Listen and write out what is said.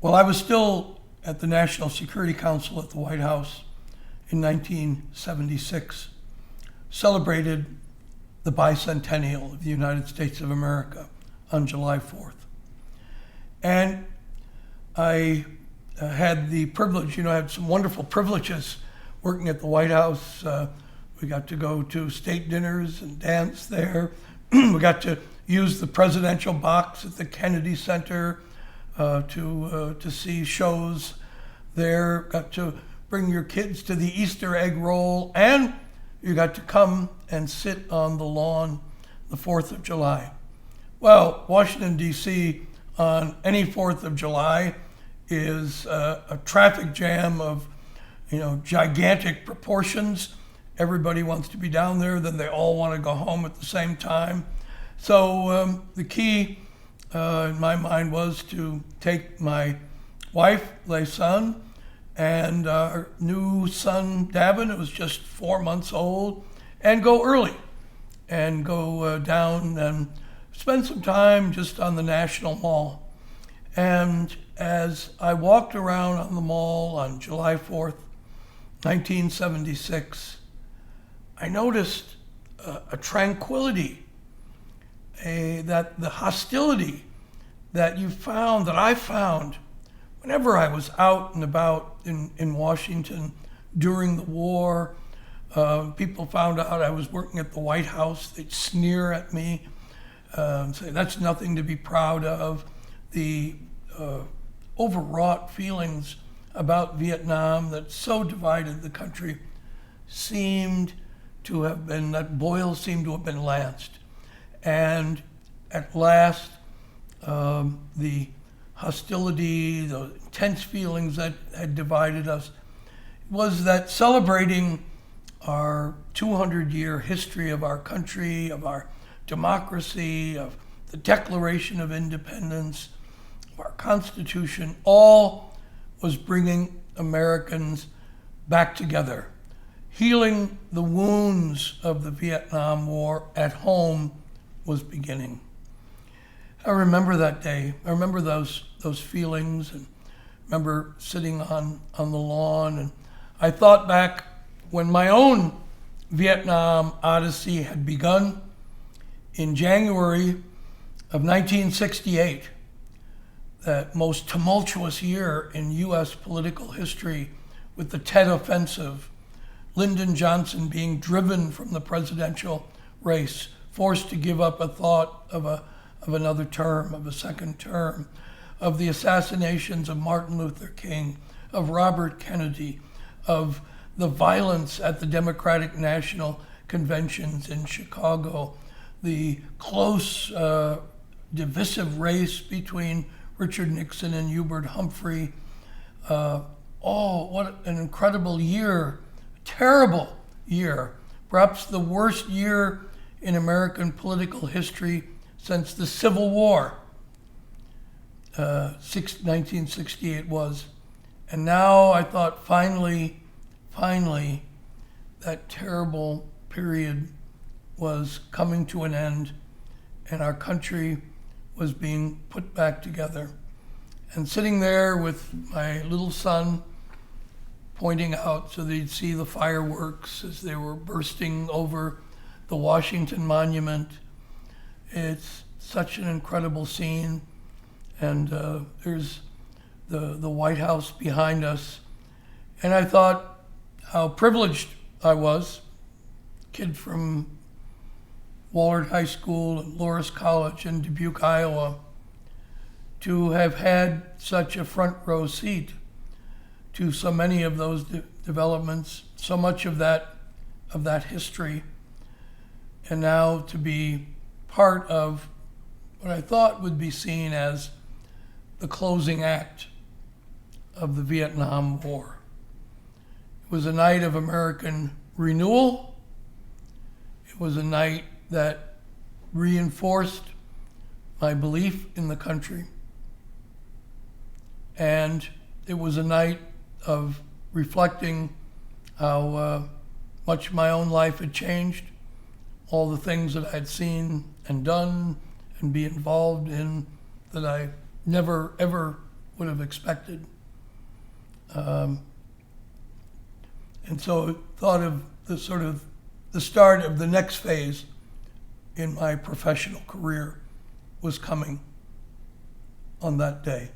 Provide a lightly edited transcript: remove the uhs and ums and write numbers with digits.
Well, I was still at the National Security Council at the White House in 1976, celebrated the bicentennial of the United States of America on July 4th. And I had the privilege, I had some wonderful privileges working at the White House. We got to go to state dinners and dance there. We got to use the presidential box at the Kennedy Center to see shows there. Got to bring your kids to the Easter egg roll, and you got to come and sit on the lawn the 4th of July. Well, Washington, D.C. on any 4th of July is a traffic jam of, gigantic proportions. Everybody wants to be down there, then they all want to go home at the same time. So the key in my mind was to take my wife, Lei Sun, and our new son, Davin, who was just 4 months old, and go early and go down and spend some time just on the National Mall. And as I walked around on the mall on July 4th, 1976, I noticed a tranquility, that the hostility that I found whenever I was out and about in Washington during the war. People found out I was working at the White House. They'd sneer at me and say, that's nothing to be proud of. The overwrought feelings about Vietnam that so divided the country that boil seemed to have been lanced. And at last, the hostility, the intense feelings that had divided us, was that celebrating our 200-year history of our country, of our democracy, of the Declaration of Independence, of our Constitution, all was bringing Americans back together. Healing the wounds of the Vietnam War at home was beginning. I remember that day. I remember those feelings, and remember sitting on the lawn, and I thought back when my own Vietnam odyssey had begun in January of 1968, that most tumultuous year in U.S. political history, with the Tet Offensive, Lyndon Johnson being driven from the presidential race, forced to give up a thought of another term, of a second term, of the assassinations of Martin Luther King, of Robert Kennedy, of the violence at the Democratic National Conventions in Chicago, the close divisive race between Richard Nixon and Hubert Humphrey. What an incredible year, terrible year, perhaps the worst year in American political history since the Civil War. 1968 was. And now I thought finally, that terrible period was coming to an end, and our country was being put back together. And sitting there with my little son, pointing out so they'd see the fireworks as they were bursting over the Washington Monument. It's such an incredible scene. And there's the White House behind us. And I thought how privileged I was, kid from Wahlert High School and Loras College in Dubuque, Iowa, to have had such a front row seat to so many of those developments, so much of that history, and now to be part of what I thought would be seen as the closing act of the Vietnam War. It was a night of American renewal. It was a night that reinforced my belief in the country. And it was a night of reflecting how much my own life had changed, all the things that I'd seen and done and be involved in that I never, ever would have expected. And so thought of the start of the next phase in my professional career was coming on that day.